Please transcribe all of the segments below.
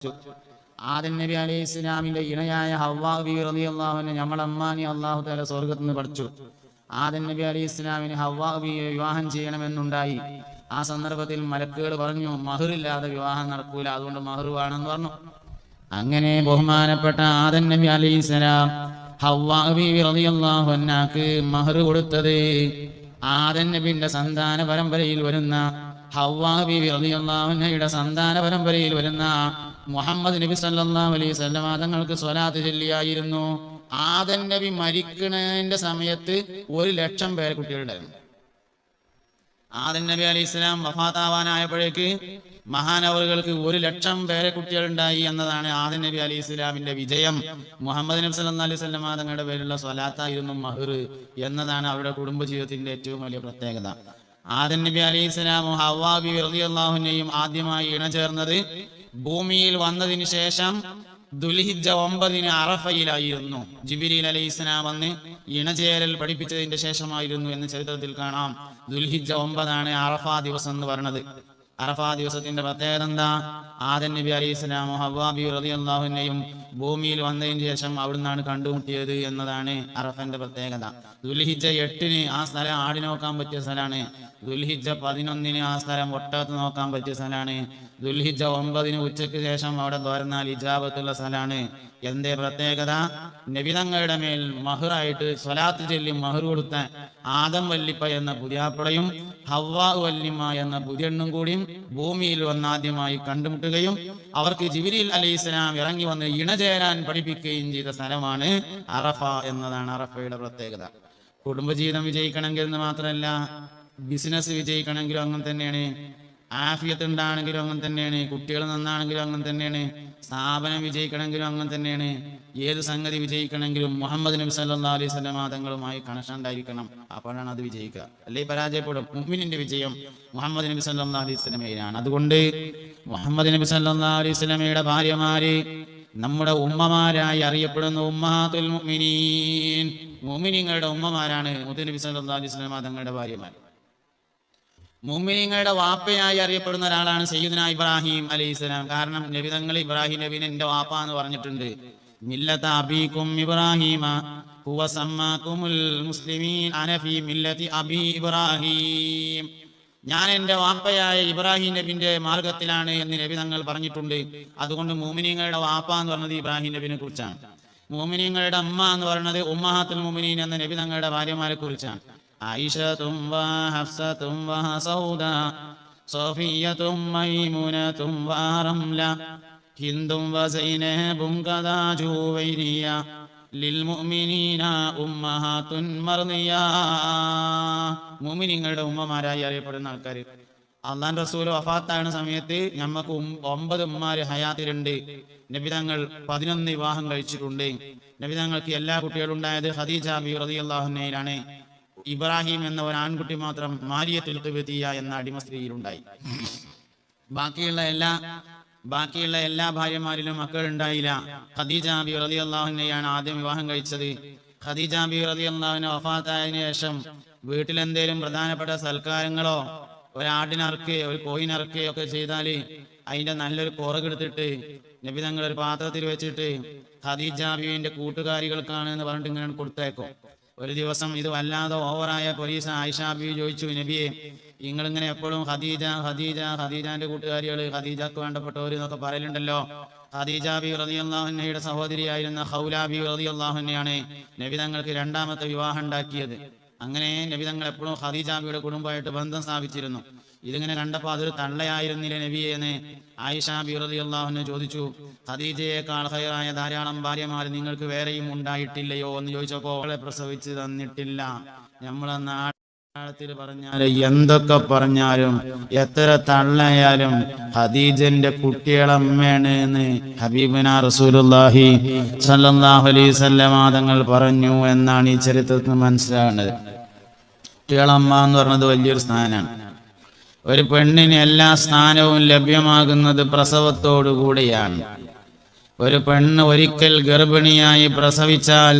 ആദം നബി അലൈഹി ഇസ്ലാമിന്റെ ഇണയായ ഹവ്വാ ബീവി റളിയല്ലാഹു അൻഹ നമ്മളെ അമ്മാനി അല്ലാഹു തആല സ്വർഗ്ഗത്തിൽ നിന്ന് പഠിച്ചു. ആദം നബി അലൈഹി ഇസ്ലാമിന് ഹവ്വാ ബീവിയെ വിവാഹം ചെയ്യണമെന്നുണ്ടായി. ആ സന്ദർഭത്തിൽ മലക്കുകൾ പറഞ്ഞു, മഹറില്ലാതെ വിവാഹം നടക്കൂല, അതുകൊണ്ട് മഹർ വേണമെന്ന് പറഞ്ഞു. അങ്ങനെ ബഹുമാനപ്പെട്ട ആദം നബി അലൈഹി ഇസ്ലാം ഹവ്വാ ബീവി റളിയല്ലാഹു അൻഹാക്ക് മഹർ കൊടുത്തത് ആദം നബിന്റെ സന്താന പരമ്പരയിൽ വരുന്ന ഹവ്വാ ബീവി റളിയല്ലാഹു അൻഹയുടെ സന്താന പരമ്പരയിൽ വരുന്ന മുഹമ്മദ് നബി സല്ലല്ലാഹു അലൈഹി വസല്ലം തങ്ങൾക്ക് സ്വലാത്ത് ചൊല്ലിയായിരുന്നു. ആദം നബി മരിക്കുന്നതിന്റെ സമയത്ത് 1,00,000 പേരെ കുട്ടികളുണ്ടായിരുന്നു. ആദം നബി അലൈഹി ഇസ്ലാം വഫാത്താവാനായപ്പോഴേക്ക് മഹാനവറുകൾക്ക് 1,00,000 പേരെ കുട്ടികളുണ്ടായി എന്നതാണ് ആദം നബി അലൈഹി ഇസ്ലാമിന്റെ വിജയം. മുഹമ്മദ് നബി സല്ലല്ലാഹു അലൈഹി വസല്ലം തങ്ങളുടെ പേരിലുള്ള സ്വലാത്തായിരുന്നു മഹർ എന്നതാണ് അവരുടെ കുടുംബജീവിതത്തിന്റെ ഏറ്റവും വലിയ പ്രത്യേകത. ആദം നബി അലൈഹി ഇസ്ലാമും ഹവ്വാ ബീവി റളിയല്ലാഹു അൻഹയും ആദ്യമായി ഇണചേർന്നത് ഭൂമിയിൽ വന്നതിന് ശേഷം ദുൽഹിജ്ജ 9 അറഫയിലായിരുന്നു. ജിബ്രീൽ അലൈഹിസ്സലാം വന്ന് ഇണചേരൽ പഠിപ്പിച്ചതിന്റെ ശേഷമായിരുന്നു എന്ന് ചരിത്രത്തിൽ കാണാം. ദുൽഹിജ്ജ 9 അറഫാ ദിവസം എന്ന് പറയുന്നത്. അറഫാ ദിവസത്തിന്റെ പ്രത്യേകത എന്താ? ആദം നബി അലൈഹി സ്വലാമും ഹവ്വാ ബീവി റളിയല്ലാഹു അൻഹയും ഭൂമിയിൽ വന്നതിന് ശേഷം അവിടുന്നാണ് കണ്ടുമുട്ടിയത് എന്നതാണ് അറഫന്റെ പ്രത്യേകത. ദുൽഹിജ്ജ 8 ആ സ്ഥലം ആടി നോക്കാൻ പറ്റിയ സ്ഥലമാണ്. ദുൽഹിജ്ജ 11 ആ സ്ഥലം ഒട്ടകത്ത് നോക്കാൻ പറ്റിയ സ്ഥലമാണ്. ദുൽഹിജ്ജ 9 ഉച്ചയ്ക്ക് ശേഷം അവിടെ തുറന്നാൽ ഇജാബത്തുള്ള സ്ഥലമാണ്. എന്തേ പ്രത്യേകത? നബിതങ്ങളുടെ മേൽ മഹറായിട്ട് സ്വലാത്ത് ചൊല്ലി മഹർ കൊടുത്ത ആദം വല്ലിപ്പ എന്ന പുതിയാപ്പിളയും ഹവ്വാ വല്ലിമ്മ എന്ന പുതിയെണ്ണും കൂടിയും ഭൂമിയിൽ വന്നാദ്യമായി കണ്ടുമുട്ടുകയും അവർക്ക് ജിബ്രീൽ അലൈഹിസ്സലാം ഇറങ്ങി വന്ന് ഇണചേരാൻ പഠിപ്പിക്കുകയും ചെയ്ത സ്ഥലമാണ് അറഫ എന്നതാണ് അറഫയുടെ പ്രത്യേകത. കുടുംബജീവിതം വിജയിക്കണമെങ്കിൽ എന്ന് മാത്രമല്ല, ബിസിനസ് വിജയിക്കണമെങ്കിലും അങ്ങനെ തന്നെയാണ്, ആഫിയത്ത് ഉണ്ടാണെങ്കിലും അങ്ങനെ തന്നെയാണ്, കുട്ടികൾ നന്നാണെങ്കിലും അങ്ങനെ തന്നെയാണ്, സ്ഥാപനം വിജയിക്കണമെങ്കിലും അങ്ങനെ തന്നെയാണ്. ഏത് സംഗതി വിജയിക്കണമെങ്കിലും മുഹമ്മദ് നബി സല്ലല്ലാഹു അലൈഹി വസല്ലം തങ്ങളുമായി കണക്ഷൻ ഉണ്ടായിരിക്കണം. അപ്പോഴാണ് അത് വിജയിക്കുക, അല്ലെങ്കിൽ പരാജയപ്പെടും. മുഅ്മിനിന്റെ വിജയം മുഹമ്മദ് നബി സല്ലല്ലാഹു അലൈഹി വസല്ലമയാണ്. അതുകൊണ്ട് മുഹമ്മദ് നബി സല്ലല്ലാഹു അലൈഹി വസല്ലമയുടെ ഭാര്യമാര് നമ്മുടെ ഉമ്മമാരായി അറിയപ്പെടുന്ന ഉമ്മഹാത്തുൽ മുഅ്മിനീൻ, മുഅ്മിനീങ്ങളുടെ ഉമ്മമാരാണ് മുത്ത് നബി സല്ലല്ലാഹു അലൈഹി വസല്ലം തങ്ങളുടെ ഭാര്യമാർ. മുഅ്മിനീങ്ങളുടെ വാപ്പയായി അറിയപ്പെടുന്ന ഒരാളാണ് സയ്യിദുനാ ഇബ്രാഹിം അലൈഹിസ്സലാം. കാരണം നബി തങ്ങൾ ഇബ്രാഹിം നബിനെ എന്റെ വാപ്പ എന്ന് പറഞ്ഞിട്ടുണ്ട്. മില്ലത അബീകും ഇബ്രാഹിമ ഹുവ സമ്മാകുമുൽ മുസ്ലിമീൻ അന ഫീ മില്ലതി അബീ ഇബ്രാഹിം. ഞാൻ എൻ്റെ വാപ്പയായ ഇബ്രാഹിം നബിന്റെ മാർഗത്തിലാണ് എന്ന് നബി തങ്ങൾ പറഞ്ഞിട്ടുണ്ട്. അതുകൊണ്ട് മുഅ്മിനീങ്ങളുടെ വാപ്പ എന്ന് പറഞ്ഞത് ഇബ്രാഹിം നബിനെ കുറിച്ചാണ്. മുഅ്മിനീങ്ങളുടെ അമ്മ എന്ന് പറയുന്നത് ഉമ്മഹാത്തുൽ മുഅ്മിനീൻ എന്ന നബി തങ്ങളുടെ ഭാര്യമാരെ കുറിച്ചാണ്. ആയിഷത്തും ഹഫ്സത്തും സൗദാ സഫിയ്യത്തും മൈമുനത്തും റംല ഹിന്ദും സൈനബും കദാ ജുവൈരിയ ലിൽമുഅ്മിനീന ഉമ്മഹാത്തുൻ മർദിയ. മുഅ്മിനീങ്ങളുടെ ഉമ്മമാരായി അറിയപ്പെടുന്ന ആൾക്കാർ. അല്ലാഹുവിന്റെ റസൂൽ വഫാത്താകുന്ന സമയത്ത് നമുക്ക് 9 ഉമ്മമാര് ഹയാത്തിലുണ്ട്. നബി തങ്ങൾ 11 വിവാഹം കഴിച്ചിട്ടുണ്ട്. നബി തങ്ങൾക്ക് എല്ലാ കുട്ടികളും ഉണ്ടായത് ഖദീജ ബീവി റളിയല്ലാഹു അൻഹയിലാണ്. ഇബ്രാഹിം എന്ന ഒരു ആൺകുട്ടി മാത്രം മാരിയത്തുൽ ഖിബ്തിയ എന്ന അടിമ സ്ത്രീയിലുണ്ടായി. ബാക്കിയുള്ള എല്ലാ ഭാര്യമാരിലും മക്കൾ ഉണ്ടായില്ല. ഖദീജ ബീവി റളിയല്ലാഹു അൻഹയാണ് ആദ്യം വിവാഹം കഴിച്ചത്. ഖദീജ ബീവി റളിയല്ലാഹു അൻഹ വഫാത്തായതിനു ശേഷം വീട്ടിലെന്തേലും പ്രധാനപ്പെട്ട സൽക്കാരങ്ങളോ ഒരാടിനറുക്ക് ഒരു കോയിനറുക്കുകയൊക്കെ ചെയ്താല് അതിന്റെ നല്ലൊരു പുറകെടുത്തിട്ട് നബി തങ്ങൾ ഒരു പാത്രത്തിൽ വെച്ചിട്ട് ഖദീജ ബീവിന്റെ കൂട്ടുകാരികൾക്കാണ് എന്ന് പറഞ്ഞിട്ട് ഇങ്ങനെ കൊടുത്തേക്കും. ഒരു ദിവസം ഇത് വല്ലാതെ ഓവറായ പോലീസ് ആയിഷ ബീവി ചോദിച്ചു, നബിയെ നിങ്ങളിങ്ങനെ എപ്പോഴും ഖദീജ ഖദീജ ഖദീജാന്റെ കൂട്ടുകാരികൾ ഖദീജക്ക് വേണ്ടപ്പെട്ടവർ എന്നൊക്കെ പറയലുണ്ടല്ലോ. ഖദീജ ബീവി റളിയല്ലാഹു അൻഹയുടെ സഹോദരിയായിരുന്ന ഖൗല ബീവി റളിയല്ലാഹു അൻഹയാണ് നബി തങ്ങൾക്ക് 2ാമത്തെ വിവാഹം ഉണ്ടാക്കിയത്. അങ്ങനെ നബി തങ്ങൾ എപ്പോഴും ഖദീജ ബീവിയുടെ കുടുംബമായിട്ട് ബന്ധം സ്ഥാപിച്ചിരുന്നു. ഇതിങ്ങനെ കണ്ടപ്പോൾ അതൊരു തള്ളയായിരുന്നില്ല നബിയെ എന്ന് ആയിഷ ബീവി റളിയല്ലാഹു അൻഹ ചോദിച്ചു. ഖദീജയേക്കാൾ ഖൈറായ ധാരാളം ഭാര്യമാർ നിങ്ങൾക്ക് വേറെയും ഉണ്ടായിട്ടില്ലയോ എന്ന് ചോദിച്ചപ്പോൾ അവളെ പ്രസവിച്ച് തന്നിട്ടില്ല. നമ്മളെ നാട്ടിൽ പറഞ്ഞാൽ എന്തൊക്കെ പറഞ്ഞാലും എത്ര തള്ളയാലും ഖദീജന്റെ കുട്ടികളമ്മയാണ് എന്ന് ഹബീബുനാ റസൂലുള്ളാഹി സ്വല്ലല്ലാഹു അലൈഹി വസല്ലം തങ്ങൾ പറഞ്ഞു എന്നാണ് ഈ ചരിത്രത്തിൽ മനസ്സിലാകുന്നത്. കുട്ടികളമ്മ എന്ന് പറഞ്ഞത് വലിയൊരു സ്ഥാനമാണ്. ഒരു പെണ്ണിന് എല്ലാ സ്ഥാനവും ലഭ്യമാകുന്നത് പ്രസവത്തോടുകൂടിയാണ്. ഒരു പെണ്ണ് ഒരിക്കൽ ഗർഭിണിയായി പ്രസവിച്ചാൽ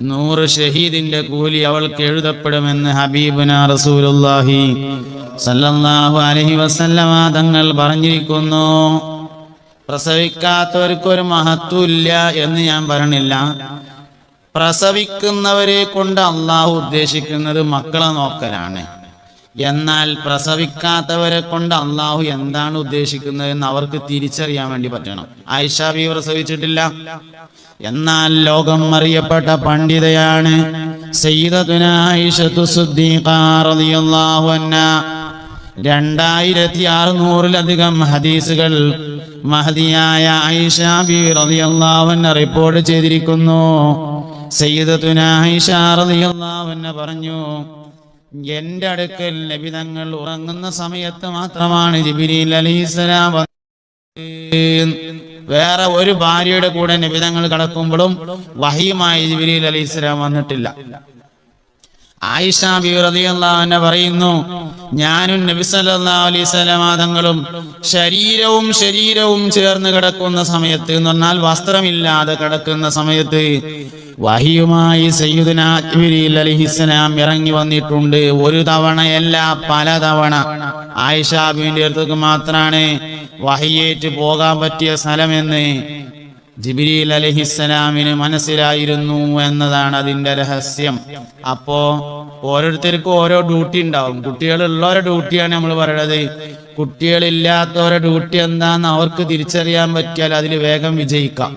100 ഷഹീദിന്റെ കൂലി അവൾക്ക് എഴുതപ്പെടുമെന്ന് ഹബീബുനാ റസൂലുള്ളാഹി സല്ലല്ലാഹു അലൈഹി വസല്ലമ തങ്ങൾ പറഞ്ഞിരിക്കുന്നു. പ്രസവിക്കാത്തവർക്കൊരു മഹത്വമില്ല എന്ന് ഞാൻ പറയണില്ല. പ്രസവിക്കുന്നവരെ കൊണ്ട് അള്ളാഹു ഉദ്ദേശിക്കുന്നത് മക്കളെ നോക്കലാണ്. എന്നാൽ പ്രസവിക്കാത്തവരെ കൊണ്ട് അള്ളാഹു എന്താണ് ഉദ്ദേശിക്കുന്നത് എന്ന് അവർക്ക് തിരിച്ചറിയാൻ വേണ്ടി പറ്റണം. ആയിഷ ബീവി പ്രസവിച്ചിട്ടില്ല, എന്നാൽ ലോകം അറിയപ്പെട്ട പണ്ഡിതയാണ് സയ്യിദത്തുനാ ആയിഷത്തു സിദ്ദീഖ റളിയല്ലാഹു അൻഹാ. 2600-ലധികം ഹദീസുകൾ മഹദിയായ ആയിഷ ബീവി റളിയല്ലാഹു അൻഹ റിപ്പോർട്ട് ചെയ്തിരിക്കുന്നു. സയ്യിദത്തുനാ ആയിഷ റളിയല്ലാഹു അൻഹ പറഞ്ഞു, എന്റെ അടുക്കൽ നബി തങ്ങൾ ഉറങ്ങുന്ന സമയത്ത് മാത്രമാണ് ജിബ്രീൽ അലൈഹിസ്സലാം വേറെ ഒരു ഭാര്യയുടെ കൂടെ നബി തങ്ങൾ കിടക്കുമ്പോഴും വഹിയുമായി ജിബ്രീൽ അലൈഹിസ്സലാം വന്നിട്ടില്ല. ആയിഷ ബീവി റളിയല്ലാഹു അൻഹ പറയുന്നു, ഞാനും നബി സല്ലല്ലാഹു അലൈഹി വസല്ലം തങ്ങളും ശരീരവും ചേർന്ന് കിടക്കുന്ന സമയത്ത് എന്ന് പറഞ്ഞാൽ വസ്ത്രമില്ലാതെ കിടക്കുന്ന സമയത്ത് വഹിയുമായി സയ്യിദുനാ ജിബ്രീൽ അലൈഹിസ്സലാം ഇറങ്ങി വന്നിട്ടുണ്ട്. ഒരു തവണയല്ല, പല തവണ. ആയിഷ ബീവിന്റെ അടുത്തേക്ക് മാത്രമാണ് വഹിയേറ്റ് പോകാൻ പറ്റിയ സ്ഥലമെന്ന് ജിബ്രീൽ അലൈഹിസ്സലാമിന് മനസ്സിലായിരുന്നു എന്നതാണ് അതിന്റെ രഹസ്യം. അപ്പോ ഓരോരുത്തർക്കും ഓരോ ഡ്യൂട്ടി ഉണ്ടാവും. കുട്ടികളുള്ളവരുടെ ഡ്യൂട്ടിയാണ് നമ്മൾ പറയണത്. കുട്ടികളില്ലാത്തവരുടെ ഡ്യൂട്ടി എന്താന്ന് അവർക്ക് തിരിച്ചറിയാൻ പറ്റിയാൽ അതിൽ വേഗം വിജയിക്കാം.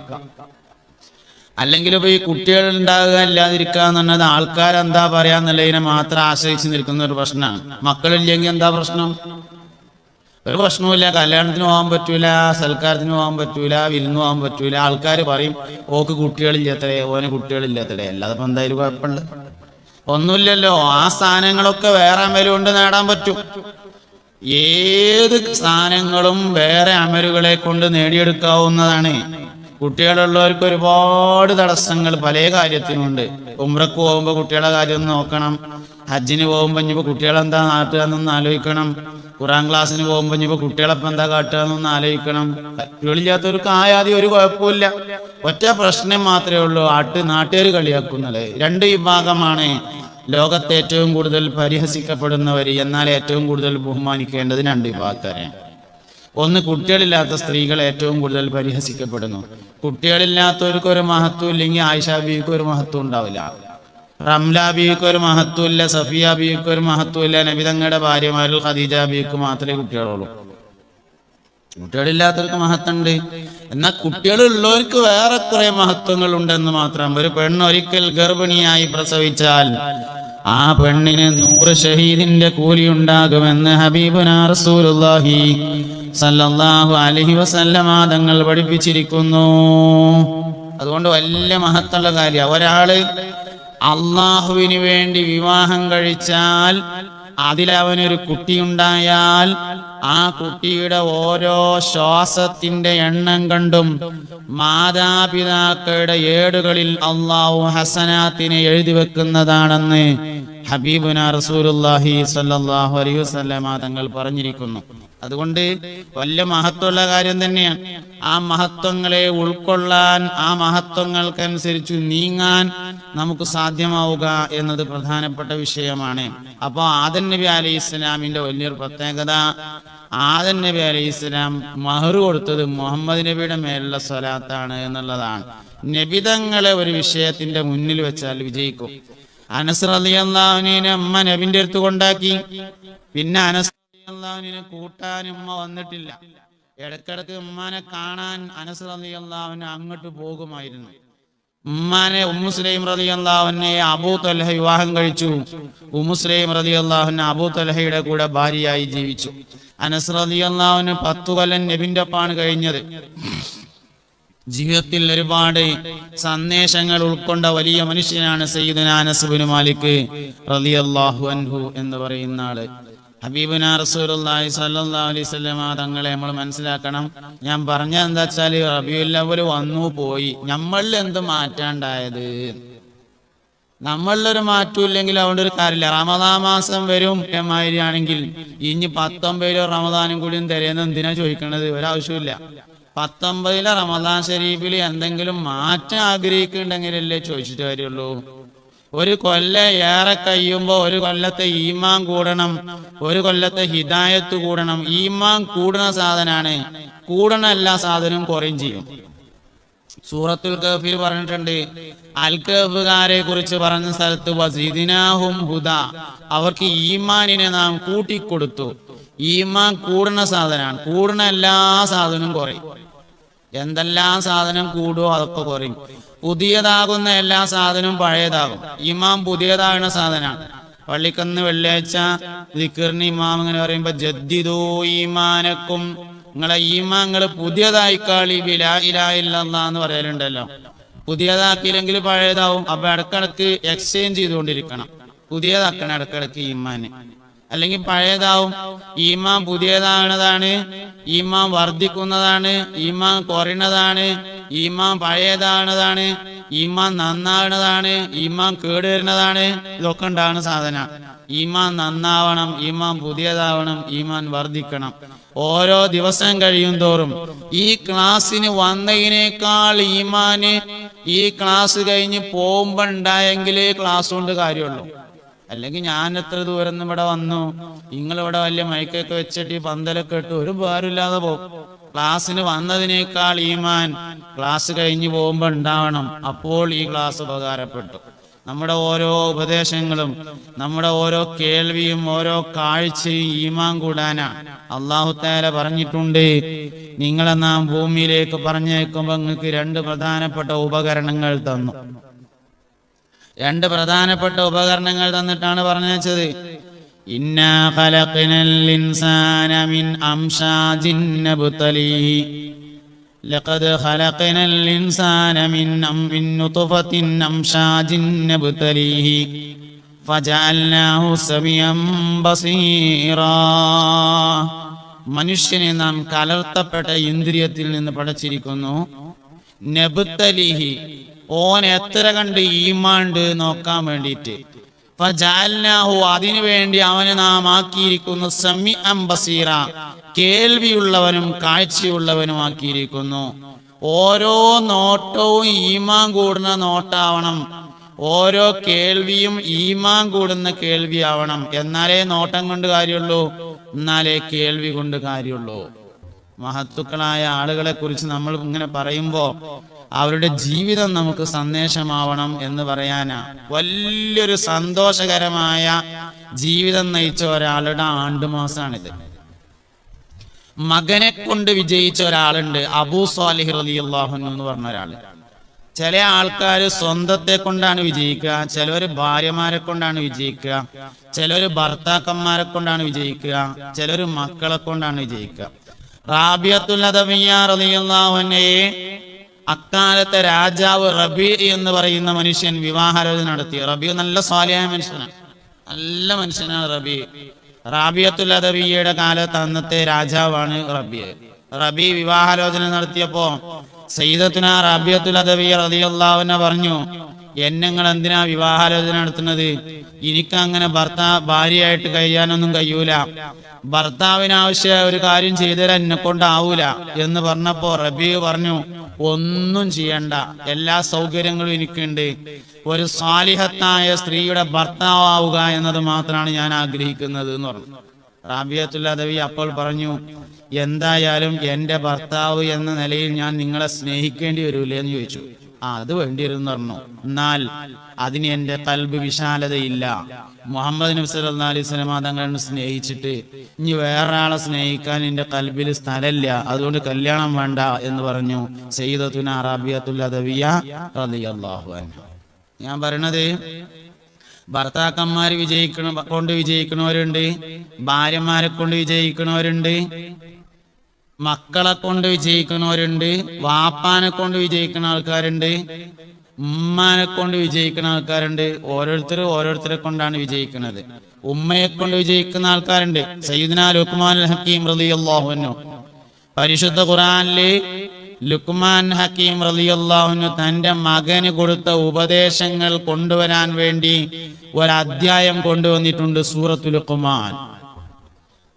അല്ലെങ്കിൽ ഇപ്പൊ ഈ കുട്ടികൾ ഉണ്ടാകുക ഇല്ലാതിരിക്കുക എന്ന് പറഞ്ഞത് ആൾക്കാരെന്താ പറയാന്നുള്ളതിനെ മാത്രം ആശ്രയിച്ച് നിൽക്കുന്ന ഒരു പ്രശ്നമാണ്. മക്കളില്ലെങ്കിൽ എന്താ പ്രശ്നം? ഒരു പ്രശ്നവുമില്ല. കല്യാണത്തിന് പോകാൻ പറ്റൂല, സൽക്കാരത്തിന് പോകാൻ പറ്റൂല, വിരുന്ന് പോകാൻ പറ്റൂല. ആൾക്കാർ പറയും ഓക്ക് കുട്ടികളില്ലാത്തടേ, ഓന് കുട്ടികളില്ലാത്തടേ. അല്ലാതെ ഇപ്പൊ എന്തായാലും കുഴപ്പമുണ്ട്? ഒന്നുമില്ലല്ലോ. ആ സ്ഥാനങ്ങളൊക്കെ വേറെ അമല് കൊണ്ട് നേടാൻ പറ്റും. ഏത് സ്ഥാനങ്ങളും വേറെ അമലുകളെ കൊണ്ട് നേടിയെടുക്കാവുന്നതാണ്. കുട്ടികളുള്ളവർക്ക് ഒരുപാട് തടസ്സങ്ങൾ പല കാര്യത്തിനുണ്ട്. ഉംറക്ക് പോകുമ്പോ കുട്ടികളെ കാര്യം നോക്കണം, ഹജ്ജിന് പോകുമ്പോ ഇനിയിപ്പോ കുട്ടികളെന്താ നാട്ടുക എന്നൊന്ന് ആലോചിക്കണം, ഖുറാൻ ക്ലാസ്സിന് പോകുമ്പോ ഇനിയിപ്പോ കുട്ടികളെപ്പം എന്താ കാട്ടുക എന്നൊന്ന് ആലോചിക്കണം. കുട്ടികളില്ലാത്തവർക്ക് ആയാതി ഒരു കുഴപ്പമില്ല. ഒറ്റ പ്രശ്നം മാത്രമേ ഉള്ളൂ, നാട്ടുകാർ കളിയാക്കുന്നത്. രണ്ട് വിഭാഗമാണ് ലോകത്തെ ഏറ്റവും കൂടുതൽ പരിഹസിക്കപ്പെടുന്നവർ, എന്നാൽ ഏറ്റവും കൂടുതൽ ബഹുമാനിക്കേണ്ടത് രണ്ട് വിഭാഗക്കാരാണ്. ഒന്ന്, കുട്ടികളില്ലാത്ത സ്ത്രീകൾ ഏറ്റവും കൂടുതൽ പരിഹസിക്കപ്പെടുന്നു. കുട്ടികളില്ലാത്തവർക്ക് ഒരു മഹത്വം ഇല്ലെങ്കിൽ ആയിഷ ബീവിക്ക് ഒരു മഹത്വം ഉണ്ടാവില്ല, റംല ബീവിക്ക് ഒരു മഹത്വമില്ല, സഫിയ ബീവിക്ക് ഒരു മഹത്വമില്ല. നബി തങ്ങളുടെ ഭാര്യമാരിൽ ഖദീജ ബീവിക്ക് മാത്രമേ കുട്ടികളുള്ളൂ. കുട്ടികളില്ലാത്തവർക്ക് മഹത്വമുണ്ട്, എന്നാൽ കുട്ടികളുള്ളവർക്ക് വേറെ കുറെ മഹത്വങ്ങൾ ഉണ്ടെന്ന് മാത്രം. ഒരു പെണ്ണ് ഒരിക്കൽ ഗർഭിണിയായി പ്രസവിച്ചാൽ ആ പെണ്ണിന് 100 ഷഹീദിന്റെ കൂലി ഉണ്ടാകുമെന്ന് ഹബീബുനാ റസൂലുള്ളാഹി സല്ലല്ലാഹു അലൈഹി വസല്ലമ തങ്ങൾ പഠിപ്പിച്ചിരിക്കുന്നു. അതുകൊണ്ട് വലിയ മഹത്തുള്ള കാര്യമാണ്. ഒരാള് അള്ളാഹുവിന് വേണ്ടി വിവാഹം കഴിച്ചാൽ അതിലവനൊരു കുട്ടിയുണ്ടായാൽ ആ കുട്ടിയുടെ ഓരോ ശ്വാസത്തിന്റെ എണ്ണം കണ്ടും മാതാപിതാക്കളുടെ ഏടുകളിൽ അള്ളാഹു ഹസനാത്തിനെ എഴുതി വെക്കുന്നതാണെന്ന് ഹബീബുനാ റസൂലുള്ളാഹി സ്വല്ലല്ലാഹു അലൈഹി വസല്ലമ തങ്ങൾ പറഞ്ഞിരിക്കുന്നു. അതുകൊണ്ട് വലിയ മഹത്വമുള്ള കാര്യം തന്നെയാണ്. ആ മഹത്വങ്ങളെ ഉൾക്കൊള്ളാൻ, ആ മഹത്വങ്ങൾക്കനുസരിച്ച് നീങ്ങാൻ നമുക്ക് സാധ്യമാവുക എന്നത് പ്രധാനപ്പെട്ട വിഷയമാണ്. അപ്പോൾ ആദം നബി അലൈഹി ഇസ്ലാമിന്റെ വലിയൊരു പ്രത്യേകത, ആദം നബി അലൈഹി ഇസ്ലാം മഹർ കൊടുത്തത് മുഹമ്മദ് നബിയുടെ മേലുള്ള സ്വലാത്താണ് എന്നുള്ളതാണ്. നബിതങ്ങളെ ഒരു വിഷയത്തിന്റെ മുന്നിൽ വെച്ചാൽ വിജയിക്കും. അനസ് റളിയല്ലാഹു അൻഹുവിനെ അമ്മ നബിന്റെ അടുത്ത് കൊണ്ടാക്കി. പിന്നെ അനസ് റളിയല്ലാഹുവിനെ കൂട്ടാൻ ഉമ്മ വന്നിട്ടില്ല. ഇടക്കിടക്ക് ഉമ്മാനെ കാണാൻ അനസ് റളിയല്ലാഹു അൻഹു അങ്ങോട്ട് പോകുമായിരുന്നു. ഉമ്മാനെ ഉമ്മു സുലൈം റളിയല്ലാഹു അൻഹയെ അബൂ തൽഹ വിവാഹം കഴിച്ചു. ഉമ്മു സുലൈം റളിയല്ലാഹു അൻഹ അബൂ തൽഹയുടെ കൂടെ ഭാര്യയായി ജീവിച്ചു. അനസ് റളിയല്ലാഹു അൻഹു 10 കൊല്ലം നബിന്റെ ഒപ്പാണ് കഴിഞ്ഞത്. ജീവിതത്തിൽ ഒരുപാട് സന്ദേശങ്ങൾ ഉൾക്കൊണ്ട വലിയ മനുഷ്യനാണ് സയ്യിദുനാ അനസ് ഇബ്നു മാലിക് റളിയല്ലാഹു അൻഹു എന്ന് പറയുന്ന ആള്. ഹബീബുനാ റസൂലുള്ളാഹി സ്വല്ലല്ലാഹു അലൈഹി വസല്ലം തങ്ങളെ നമ്മൾ മനസ്സിലാക്കണം. ഞാൻ പറഞ്ഞത് എന്താ വെച്ചാല് റബീഉൽ അവ്വൽ വന്നു പോയി, നമ്മളിൽ എന്ത് മാറ്റാണ്ടായത്? നമ്മളിലൊരു മാറ്റം ഇല്ലെങ്കിൽ അതുകൊണ്ട് ഒരു കാര്യമില്ല. റമദാൻ മാസം വരും ആണെങ്കിൽ ഇനി 19 റമദാനും കൂടിയും തരുന്ന എന്തിനാ ചോദിക്കണത്? ഒരാവശ്യമില്ല. 19 റമദാൻ ഷരീഫിൽ എന്തെങ്കിലും മാറ്റം ആഗ്രഹിക്കുന്നുണ്ടെങ്കിലല്ലേ ചോദിച്ചിട്ട് കാര്യമുള്ളൂ. ഒരു കൊല്ലം ഏറെ കഴിയുമ്പോൾ ഒരു കൊല്ലത്തെ ഈമാൻ കൂടണം, ഒരു കൊല്ലത്തെ ഹിദായത്ത് കൂടണം. ഈമാൻ കൂടുന്ന സാധനാണ്, കൂടണ എല്ലാ സാധനവും കുറയും ചെയ്യും. സൂറത്തുൽ കഹ്ഫിൽ പറഞ്ഞിട്ടുണ്ട്, അൽ കഹ്ഫുകാരെ കുറിച്ച് പറഞ്ഞ സ്ഥലത്ത് വസിദിനാഹും ഹുദ, അവർക്ക് ഈമാനിനെ നാം കൂട്ടിക്കൊടുത്തു. ഈമാൻ കൂടുന്ന സാധനമാണ്, കൂടുന്ന എല്ലാ സാധനവും കുറയും. എന്തെല്ലാം സാധനം കൂടുമോ അതൊക്കെ കുറയും. പുതിയതാകുന്ന എല്ലാ സാധനവും പഴയതാകും. ഈമാൻ പുതിയതാകുന്ന സാധനമാണ്. പള്ളിക്കന്ന് വെള്ളിയാഴ്ച ദിക്റിന് ഇമാം ഇങ്ങനെ പറയുമ്പോ ജദ്ദിദൂ ഈമാനക്കും, നിങ്ങളെ ഈമാൻ നിങ്ങൾ പുതിയതായിക്കാളി ലാ ഇലാഹ ഇല്ലല്ലാഹ് എന്ന് പറയലുണ്ടല്ലോ. പുതിയതാക്കിയില്ലെങ്കിൽ പഴയതാവും. അപ്പൊ ഇടക്കിടക്ക് എക്സ്ചേഞ്ച് ചെയ്തുകൊണ്ടിരിക്കണം, പുതിയതാക്കണം ഇടക്കിടക്ക് ഈമാന്, അല്ലെങ്കിൽ പഴയതാവും. ഈമാൻ പുതിയതാകുന്നതാണ്, ഈമാൻ വർദ്ധിക്കുന്നതാണ്, ഈമാൻ കുറയുന്നതാണ്, ഈമാൻ പഴയതാകുന്നതാണ്, ഈമാൻ നന്നാകുന്നതാണ്, ഈമാൻ കേടുവരുന്നതാണ്. ഇതൊക്കെ ഉണ്ടാകുന്ന സാധന. ഈമാൻ നന്നാവണം, ഈമാൻ പുതിയതാവണം, ഈമാൻ വർദ്ധിക്കണം. ഓരോ ദിവസം കഴിയും തോറും ഈ ക്ലാസ്സിന് വന്നതിനേക്കാൾ ഈമാന് ഈ ക്ലാസ് കഴിഞ്ഞ് പോകുമ്പോ ഉണ്ടായെങ്കിലേ ക്ലാസ് കൊണ്ട് കാര്യമുള്ളൂ. അല്ലെങ്കിൽ ഞാൻ എത്ര ദൂരം നിന്ന് ഇവിടെ വന്നു, നിങ്ങളിവിടെ വലിയ മൈക്കൊക്കെ വെച്ചിട്ട് ഈ പന്തലൊക്കെ ഇട്ട് ഒരു ഉപകാരമില്ലാതെ പോകും. ക്ലാസ്സിന് വന്നതിനേക്കാൾ ഈമാൻ ക്ലാസ് കഴിഞ്ഞ് പോകുമ്പോൾ ഉണ്ടാവണം. അപ്പോൾ ഈ ക്ലാസ് ഉപകാരപ്പെട്ടു. നമ്മുടെ ഓരോ ഉപദേശങ്ങളും നമ്മുടെ ഓരോ കേൾവിയും ഓരോ കാഴ്ചയും ഈമാൻ കൂടാനാ. അല്ലാഹു തആല പറഞ്ഞിട്ടുണ്ട്, നിങ്ങളെ നാം ഭൂമിയിലേക്ക് പറഞ്ഞേക്കുമ്പോൾ നിങ്ങൾക്ക് രണ്ട് പ്രധാനപ്പെട്ട ഉപകരണങ്ങൾ തന്നു. രണ്ട് പ്രധാനപ്പെട്ട ഉപകരണങ്ങൾ തന്നിട്ടാണ് പറഞ്ഞത്. ഇന്നാ ഖലഖനൽ ഇൻസാന മിൻ അംശാജിൻ നബ്തലീഹി ലഖദ് ഖലഖനൽ ഇൻസാന മിൻ നുത്ഫത്തിൻ അംശാജിൻ നബ്തലീഹി ഫജഅൽനാഹു സമിയൻ ബസീറാ. മനുഷ്യനെ നാം കലർത്തപ്പെട്ട ഇന്ദ്രിയത്തിൽ നിന്ന് പടച്ചിരിക്കുന്നു. നബ്തലീഹി, ഓൻ എത്ര കണ്ട് ഈമാണ്ട് നോക്കാൻ വേണ്ടിയിട്ട്. ഫജഅൽനാഹു, അതിനു വേണ്ടി അവനെ നാം ആക്കിയിരിക്കുന്നു സമീഅൻ ബസീറ, കേൾവിയുള്ളവനും കാഴ്ചയുള്ളവനും ആക്കിയിരിക്കുന്നു. ഓരോ നോട്ടവും ഈമാൻ കൂടുന്ന നോട്ടാവണം, ഓരോ കേൾവിയും ഈമാൻ കൂടുന്ന കേൾവിയാവണം. എന്നാലേ നോട്ടം കൊണ്ട് കാര്യമുള്ളൂ, എന്നാലേ കേൾവി കൊണ്ട് കാര്യമുള്ളൂ. മഹത്തുക്കളായ ആളുകളെ കുറിച്ച് നമ്മൾ ഇങ്ങനെ പറയുമ്പോ അവരുടെ ജീവിതം നമുക്ക് സന്ദേശമാവണം എന്ന് പറയാനാ. വലിയൊരു സന്തോഷകരമായ ജീവിതം നയിച്ച ഒരാളുടെ ആണ്ടുമാസാണിത്. മകനെ കൊണ്ട് വിജയിച്ച ഒരാളുണ്ട്, അബൂ സ്വാലിഹ് റളിയല്ലാഹു അൻഹു എന്ന് പറഞ്ഞ ഒരാള്. ചില ആൾക്കാർ സ്വന്തത്തെ കൊണ്ടാണ് വിജയിക്കുക, ചിലവര് ഭാര്യമാരെ കൊണ്ടാണ് വിജയിക്കുക, ചിലവര് ഭർത്താക്കന്മാരെ കൊണ്ടാണ് വിജയിക്കുക, ചിലര് മക്കളെ കൊണ്ടാണ് വിജയിക്കുക. റാബിയത്തുൽ അദവിയ്യ റളിയല്ലാഹു അൻഹയെ അക്കാലത്തെ രാജാവ് റബീ എന്ന് പറയുന്ന മനുഷ്യൻ വിവാഹാലോചന നടത്തി. റബീ നല്ല സ്വാലിഹായ മനുഷ്യനാണ്, നല്ല മനുഷ്യനാണ് റബീ. റാബിയത്തുൽ അദവിയ്യയുടെ കാലത്ത് അന്നത്തെ രാജാവാണ് റബീ. റബീ വിവാഹാലോചന നടത്തിയപ്പോ സയ്യിദത്തുനാ റാബിയത്തുൽ അദവിയ്യ റളിയല്ലാഹു അൻഹ പറഞ്ഞു, നിങ്ങൾ എന്തിനാ വിവാഹാലോചന നടത്തുന്നത്? എനിക്കങ്ങനെ ഭാര്യയായിട്ട് കഴിയാനൊന്നും കഴിയൂല, ഭർത്താവിനാവശ്യ ഒരു കാര്യം ചെയ്തുതരാൻ എന്നെ കൊണ്ടാവൂല എന്ന് പറഞ്ഞപ്പോ റബീ പറഞ്ഞു, ഒന്നും ചെയ്യണ്ട, എല്ലാ സൗകര്യങ്ങളും എനിക്കുണ്ട്. ഒരു സാലിഹത്തായ സ്ത്രീയുടെ ഭർത്താവുക എന്നത് മാത്രമാണ് ഞാൻ ആഗ്രഹിക്കുന്നത് എന്ന് പറഞ്ഞു. റാബിയത്തുൽ അദവി അപ്പോൾ പറഞ്ഞു, എന്തായാലും എന്റെ ഭർത്താവ് എന്ന നിലയിൽ ഞാൻ നിങ്ങളെ സ്നേഹിക്കേണ്ടി വരൂലേ എന്ന് ചോദിച്ചു. അത് വേണ്ടി വരുമെന്ന് പറഞ്ഞു. എന്നാൽ അതിന് എന്റെ ഖൽബ് വിശാലതയില്ല. മുഹമ്മദ് നബി സല്ലല്ലാഹു അലൈഹി വസല്ലം തങ്ങളെ സ്നേഹിച്ചിട്ട് ഇനി വേറൊരാളെ സ്നേഹിക്കാൻ എന്റെ ഖൽബിൽ സ്ഥലമില്ല, അതുകൊണ്ട് കല്യാണം വേണ്ട എന്ന് പറഞ്ഞു സയ്യിദത്തുനാ റാബിയത്തുൽ അദവിയ്യ റളിയല്ലാഹു അൻഹ. ഞാൻ പറയണത്, ഭർത്താക്കന്മാര് കൊണ്ട് വിജയിക്കണവരുണ്ട്, ഭാര്യമാരെ കൊണ്ട് വിജയിക്കണവരുണ്ട്, മക്കളെ കൊണ്ട് വിജയിക്കുന്നവരുണ്ട്, വാപ്പാനെ കൊണ്ട് വിജയിക്കുന്ന ആൾക്കാരുണ്ട്, ഉമ്മാനെ കൊണ്ട് വിജയിക്കുന്ന ആൾക്കാരുണ്ട്. ഓരോരുത്തരെ കൊണ്ടാണ് വിജയിക്കുന്നത്. ഉമ്മയെ കൊണ്ട് വിജയിക്കുന്ന ആൾക്കാരുണ്ട്. സയ്യിദുനാ ലുഖ്മാൻ ഹക്കീം റളിയല്ലാഹു അൻഹു, പരിശുദ്ധ ഖുർആനിലെ ലുഖ്മാൻ ഹക്കീം റളിയല്ലാഹു അൻഹു തന്റെ മകന് കൊടുത്ത ഉപദേശങ്ങൾ കൊണ്ടുവരാൻ വേണ്ടി ഒരധ്യായം കൊണ്ടുവന്നിട്ടുണ്ട്, സൂറത്തുൽ ലുഖ്മാൻ.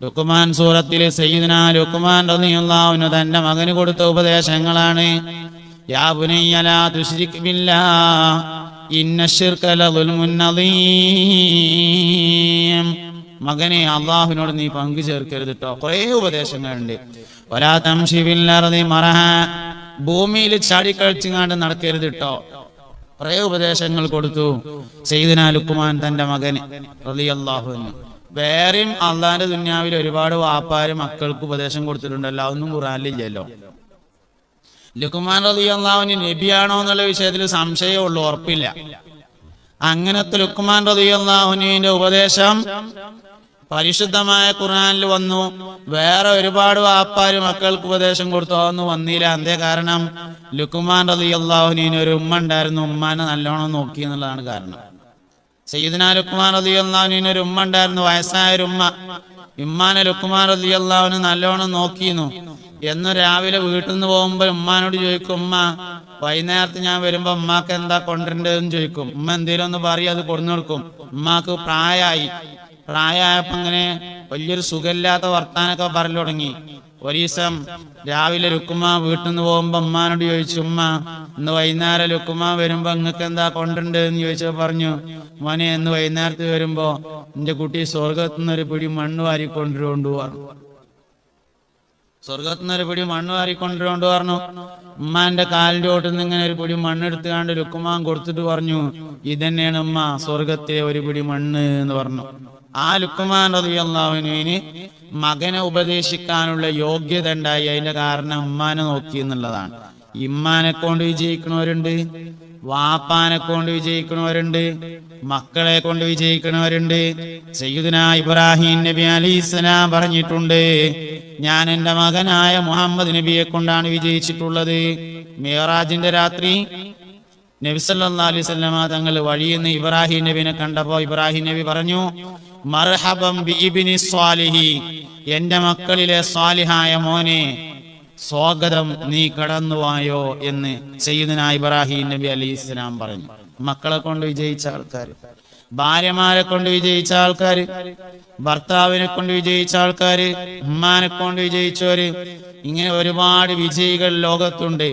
ലുഖ്മാൻ സൂറത്തിലെ സയ്യിദുനാ ലുഖ്മാൻ റളിയല്ലാഹു അൻഹു തന്റെ മകന് കൊടുത്ത ഉപദേശങ്ങളാണ്. യാ ബുനയ്യ ലാ തുശ്രിക് ബില്ലാഹ്, ഇന്ന ശിർക ലദുൽമുൻ അദീം. മകനെ, അള്ളാഹുവിനോട് നീ പങ്കു ചേർക്കരുത് ട്ടോ. കുറേ ഉപദേശങ്ങളുണ്ട്. വലാ തംശി ഫിൽ അർദി മറഹ, ഭൂമിയിൽ ചാടിക്കളിച്ചുങ്ങാണ്ട് നടക്കരുത് ട്ടോ. കുറേ ഉപദേശങ്ങൾ കൊടുത്തു സയ്യിദുനാ ലുഖ്മാൻ തന്റെ മകന് റളിയല്ലാഹു അൻഹു. വേറെയും അള്ളാന്റെ ദുനിയാവിൽ ഒരുപാട് വാപ്പാര് മക്കൾക്ക് ഉപദേശം കൊടുത്തിട്ടുണ്ടല്ലോ, അതൊന്നും ഖുർആനിലില്ലല്ലോ. ലുഖ്മാൻ റളിയല്ലാഹു അൻഹു നബിയാണോ എന്നുള്ള വിഷയത്തിൽ സംശയമേ ഉള്ളൂ, ഉറപ്പില്ല. അങ്ങനത്തെ ലുഖ്മാൻ റളിയല്ലാഹു അൻഹുവിന്റെ ഉപദേശം പരിശുദ്ധമായ ഖുർആനിൽ വന്നു. വേറെ ഒരുപാട് വാപ്പാര് മക്കൾക്ക് ഉപദേശം കൊടുത്തു, അതൊന്നും വന്നില്ല. എന്തേ കാരണം? ലുഖ്മാൻ റളിയല്ലാഹു അൻഹുവിന് ഒരു ഉമ്മ ഉണ്ടായിരുന്നു, ഉമ്മാനെ നല്ലോണം നോക്കി എന്നുള്ളതാണ് കാരണം. സയ്യിദുനാ ലുഖ്മാൻ റളിയല്ലാഹു അൻഹുവിന് ഒരു ഉമ്മ ഉണ്ടായിരുന്നു, വയസ്സായ ഒരു ഉമ്മ. ഉമ്മാനെ ലുഖ്മാൻ റളിയല്ലാഹു അൻഹു നല്ലോണം നോക്കിയിരുന്നു. എന്ന് രാവിലെ വീട്ടിൽ നിന്ന് പോകുമ്പോൾ ഉമ്മാനോട് ചോദിക്കും, ഉമ്മ വൈകുന്നേരത്ത് ഞാൻ വരുമ്പോ ഉമ്മാക്ക് എന്താ കൊണ്ടുവരേണ്ടതെന്ന് ചോദിക്കും. ഉമ്മ എന്തേലും ഒന്ന് പറയും, അത് കൊടുന്നു കൊടുക്കും. ഉമ്മാക്ക് പ്രായമായപ്പോ ഇങ്ങനെ വലിയൊരു സുഖമില്ലാത്ത വർത്താനൊക്കെ പറഞ്ഞു തുടങ്ങി. ഒരു ദിവസം രാവിലെ ലുക്കുമാ വീട്ടിൽ നിന്ന് പോകുമ്പോ ഉമ്മാനോട് ചോദിച്ചു, ഉമ്മ ഇന്ന് വൈകുന്നേരം ലുക്കുമാ വരുമ്പോ നിങ്ങൾക്ക് എന്താ കൊണ്ടുണ്ടെന്ന് ചോദിച്ചപ്പോ പറഞ്ഞു, മോനെ ഇന്ന് വൈകുന്നേരത്ത് വരുമ്പോ എന്റെ കുട്ടി സ്വർഗത്തുനിന്ന് ഒരു പിടി മണ്ണ് വാരിക്കൊണ്ടുകൊണ്ടു പറഞ്ഞു. സ്വർഗത്തുനിന്ന് ഒരു പിടി മണ്ണ് വാരിക്കൊണ്ടുകൊണ്ട് പറഞ്ഞു. ഉമ്മാന്റെ കാലിന്റെ ഓട്ടിൽ നിന്ന് ഇങ്ങനെ ഒരു പിടി മണ്ണെടുത്തുകാണ്ട് ലുക്കുമാൻ കൊടുത്തിട്ട് പറഞ്ഞു, ഇതന്നെയാണ് ഉമ്മ സ്വർഗത്തിലെ ഒരു പിടി മണ്ണ് എന്ന് പറഞ്ഞു. ആ ലുഖ്മാൻ റളിയല്ലാഹു അൻഹുവിന് മകനെ ഉപദേശിക്കാനുള്ള യോഗ്യത ഉണ്ടായി. അതിന്റെ കാരണം ഉമ്മാനെ നോക്കി എന്നുള്ളതാണ്. ഇമ്മാനെ കൊണ്ട് വിജയിക്കണവരുണ്ട്, വാപ്പാനെ കൊണ്ട് വിജയിക്കണവരുണ്ട്, മക്കളെ കൊണ്ട് വിജയിക്കണവരുണ്ട്. സയ്യിദുനാ ഇബ്രാഹിം നബി അലൈഹിസ്സലാം പറഞ്ഞിട്ടുണ്ട്, ഞാൻ എന്റെ മകനായ മുഹമ്മദ് നബിയെ കൊണ്ടാണ് വിജയിച്ചിട്ടുള്ളത്. മിഅ്റാജിന്റെ രാത്രി നബി സല്ലല്ലാഹു അലൈഹി വസല്ലമ തങ്ങൾ വഴിയിൽ നിന്ന് ഇബ്രാഹിം നബിനെ കണ്ടപ്പോ ഇബ്രാഹിം നബി പറഞ്ഞു, മർഹബം ബി ഇബ്നി സ്വാലിഹി, എന്റെ മക്കളിലെ സ്വാലിഹായ മോനെ സ്വാഗതം, നീ കടന്നുവായോ എന്ന് സയ്യിദുനാ ഇബ്രാഹിം നബി അലൈഹിസ്സലാം പറഞ്ഞു. മക്കളെ കൊണ്ട് വിജയിച്ച ആൾക്കാര്, ഭാര്യമാരെ കൊണ്ട് വിജയിച്ച ആൾക്കാര്, ഭർത്താവിനെ കൊണ്ട് വിജയിച്ച ആൾക്കാര്, ഉമ്മാനെ കൊണ്ട് വിജയിച്ചവര്, ഇങ്ങനെ ഒരുപാട് വിജയികൾ ലോകത്തുണ്ട്.